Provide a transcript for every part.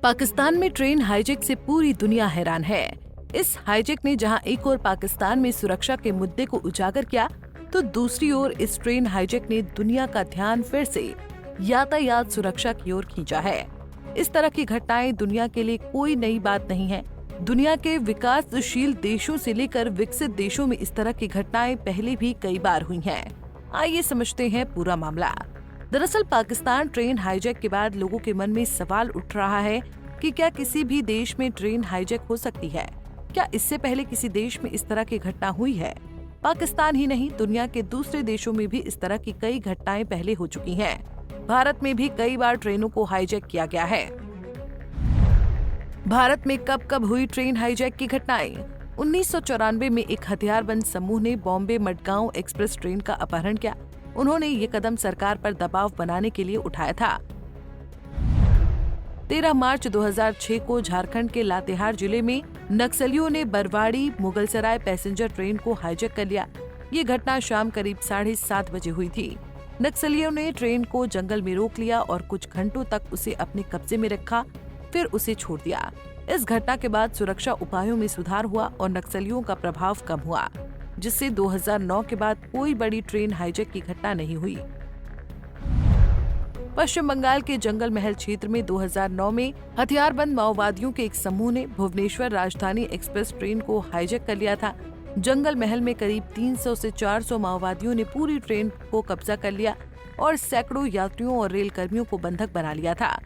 पाकिस्तान में train hijack से पूरी दुनिया हैरान है। इस हाईजैक ने जहां एक ओर पाकिस्तान में सुरक्षा के मुद्दे को उजागर किया, तो दूसरी ओर इस ट्रेन हाईजैक ने दुनिया का ध्यान फिर से यातायात सुरक्षा की ओर खींचा है। इस तरह की घटनाएं दुनिया के लिए कोई नई बात नहीं है। दुनिया के विकासशील देशों से लेकर विकसित देशों में इस तरह की घटनाएं पहले भी कई बार हुई हैं। आइए समझते हैं पूरा मामला। दरअसल पाकिस्तान ट्रेन हाईजैक के बाद लोगों के मन में सवाल उठ रहा है कि क्या किसी भी देश में ट्रेन हाईजैक हो सकती है? क्या इससे पहले किसी देश में इस तरह की घटना हुई है? पाकिस्तान ही नहीं, दुनिया के दूसरे देशों में भी इस तरह की कई घटनाएं पहले हो चुकी हैं। भारत में भी कई बार ट्रेनों को हाईजैक किया गया है। भारत में कब कब हुई ट्रेन हाईजैक की घटनाएं? 1994 में एक हथियारबंद समूह ने बॉम्बे मडगांव एक्सप्रेस ट्रेन का अपहरण किया। उन्होंने ये कदम सरकार पर दबाव बनाने के लिए उठाया था। 13 मार्च 2006 को झारखंड के लातेहार जिले में नक्सलियों ने बरवाड़ी मुगलसराय पैसेंजर ट्रेन को हाईजैक कर लिया। ये घटना शाम करीब 7:30 बजे हुई थी। नक्सलियों ने ट्रेन को जंगल में रोक लिया और कुछ घंटों तक उसे अपने कब्जे में रखा, फिर उसे छोड़ दिया। इस घटना के बाद सुरक्षा उपायों में सुधार हुआ और नक्सलियों का प्रभाव कम हुआ, जिससे 2009 के बाद कोई बड़ी ट्रेन हाईजैक की घटना नहीं हुई। पश्चिम बंगाल के जंगल महल क्षेत्र में 2009 में हथियारबंद माओवादियों के एक समूह ने भुवनेश्वर राजधानी एक्सप्रेस ट्रेन को हाईजैक कर लिया था। जंगल महल में करीब 300 से 400 माओवादियों ने पूरी ट्रेन को कब्जा कर लिया और सैकड़ों यात्रियों और रेल कर्मियों को बंधक बना लिया था।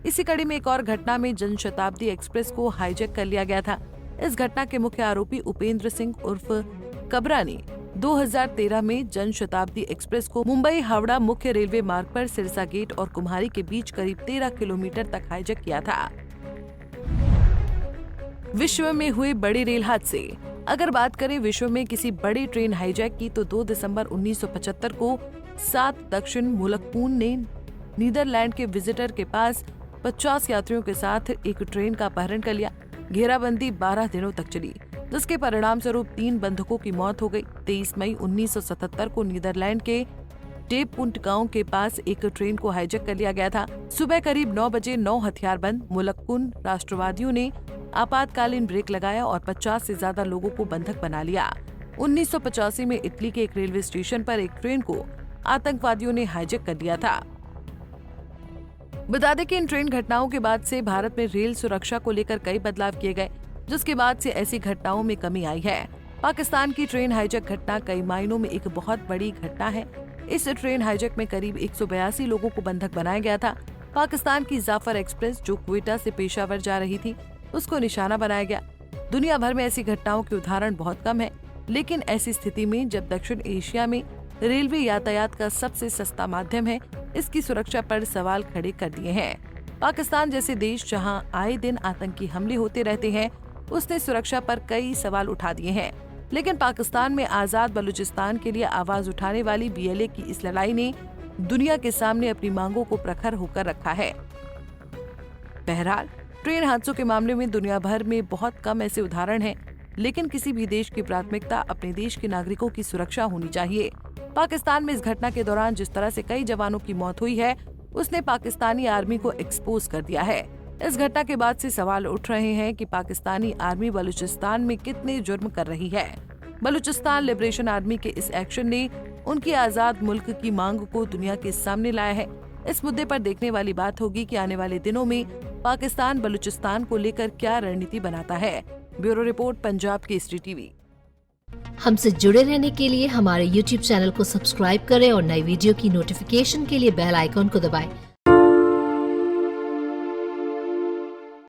इसी कड़ी में एक और घटना में जनशताब्दी एक्सप्रेस को हाईजैक कर लिया गया था। इस घटना के मुख्य आरोपी उपेंद्र सिंह उर्फ कबरा ने 2013 में जनशताब्दी एक्सप्रेस को मुंबई हावड़ा मुख्य रेलवे मार्ग पर सिरसा गेट और कुम्हारी के बीच करीब 13 किलोमीटर तक हाईजैक किया था। विश्व में हुए बड़े रेल हादसे। अगर बात करें विश्व में किसी बड़ी ट्रेन हाईजैक की, तो 2 दिसंबर 1975 को 7 दक्षिण मुलकपून ने नीदरलैंड के विजिटर के पास 50 यात्रियों के साथ एक ट्रेन का अपहरण कर लिया। घेराबंदी 12 दिनों तक चली, जिसके परिणाम स्वरूप 3 बंधकों की मौत हो गई। 23 मई 1977 को नीदरलैंड के टेपपुंट गांव के पास एक ट्रेन को हाईजैक कर लिया गया था। सुबह करीब 9 बजे 9 हथियारबंद मुलक्कुन राष्ट्रवादियों ने आपातकालीन ब्रेक लगाया और 50 से ज्यादा लोगों को बंधक बना लिया। 1985 में इटली के एक रेलवे स्टेशन पर एक ट्रेन को आतंकवादियों ने हाईजैक कर लिया था। बता दें कि इन ट्रेन घटनाओं के बाद से भारत में रेल सुरक्षा को लेकर कई बदलाव किए गए, जिसके बाद से ऐसी घटनाओं में कमी आई है। पाकिस्तान की ट्रेन हाईजैक घटना कई मायनों में एक बहुत बड़ी घटना है। इस ट्रेन हाईजैक में करीब 182 लोगों को बंधक बनाया गया था। पाकिस्तान की जाफर एक्सप्रेस जो क्वेटा से पेशावर जा रही थी, उसको निशाना बनाया गया। दुनिया भर में ऐसी घटनाओं के उदाहरण बहुत कम है, लेकिन ऐसी स्थिति में जब दक्षिण एशिया में रेलवे यातायात का सबसे सस्ता माध्यम है, इसकी सुरक्षा पर सवाल खड़े कर दिए हैं। पाकिस्तान जैसे देश जहां आए दिन आतंकी हमले होते रहते हैं, उसने सुरक्षा पर कई सवाल उठा दिए हैं। लेकिन पाकिस्तान में आजाद बलूचिस्तान के लिए आवाज उठाने वाली BLA की इस लड़ाई ने दुनिया के सामने अपनी मांगों को प्रखर होकर रखा है। बहरहाल, ट्रेन हादसों के मामले में दुनिया भर में बहुत कम ऐसे उदाहरण हैं, लेकिन किसी भी देश की प्राथमिकता अपने देश के नागरिकों की सुरक्षा होनी चाहिए। पाकिस्तान में इस घटना के दौरान जिस तरह से कई जवानों की मौत हुई है, उसने पाकिस्तानी आर्मी को एक्सपोज कर दिया है। इस घटना के बाद से सवाल उठ रहे हैं कि पाकिस्तानी आर्मी बलूचिस्तान में कितने जुर्म कर रही है। बलूचिस्तान लिबरेशन आर्मी के इस एक्शन ने उनकी आजाद मुल्क की मांग को दुनिया के सामने लाया है। इस मुद्दे पर देखने वाली बात होगी कि आने वाले दिनों में पाकिस्तान बलूचिस्तान को लेकर क्या रणनीति बनाता है। Bureau report, Punjab Kesari TV. हमसे जुड़े रहने के लिए हमारे YouTube चैनल को सब्सक्राइब करें और नई वीडियो की नोटिफिकेशन के लिए बेल आइकॉन को दबाएं।